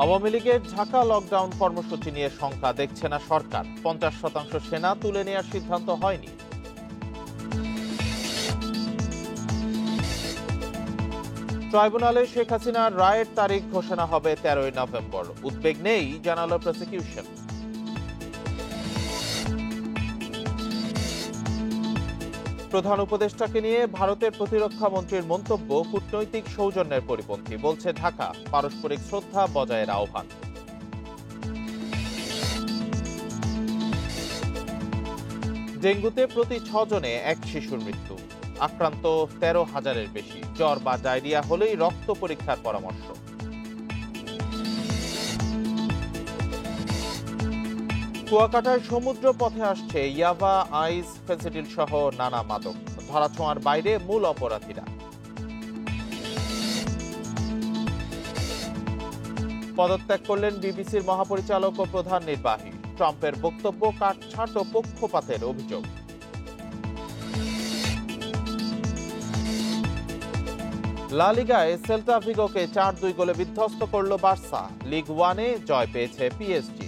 আওয়ামী লীগের ঢাকা লকডাউন কর্মসূচি নিয়ে শঙ্কা দেখছে না সরকার। 50% সেনা তুলে নেওয়ার সিদ্ধান্ত হয়নি। ট্রাইব্যুনালে শেখ হাসিনার রায়ের তারিখ ঘোষণা হবে 13ই নভেম্বর। উদ্বেগ নেই জানালো প্রসিকিউশন। প্রধান উপদেষ্টাকে নিয়ে ভারতের প্রতিরক্ষা মন্ত্রীর মন্তব্য কূটনৈতিক সৌজন্যের পরিপন্থী, বলছে ঢাকা। পারস্পরিক শ্রদ্ধা বজায়ের আহ্বান। ডেঙ্গুতে প্রতি 6 জনে এক শিশুর মৃত্যু। আক্রান্ত 13,000-এর বেশি। জ্বর বা ডায়রিয়া হলেই রক্ত পরীক্ষার পরামর্শ। কুয়াকাটার সমুদ্র পথে আসছে ইয়াবা, আইস, ফেন্সিডিল সহ নানা মাদক। ধরাছোঁয়ার বাইরে মূল অপরাধীরা। পদত্যাগ করলেন বিবিসির মহাপরিচালক ও প্রধান নির্বাহী। ট্রাম্পের বক্তব্য কাটছাঁট ও পক্ষপাতের অভিযোগ। লা লিগায় সেল্তা ভিগোকে 4-2 গোলে বিধ্বস্ত করল বার্সা। লিগ 1-এ জয় পেয়েছে পিএসজি।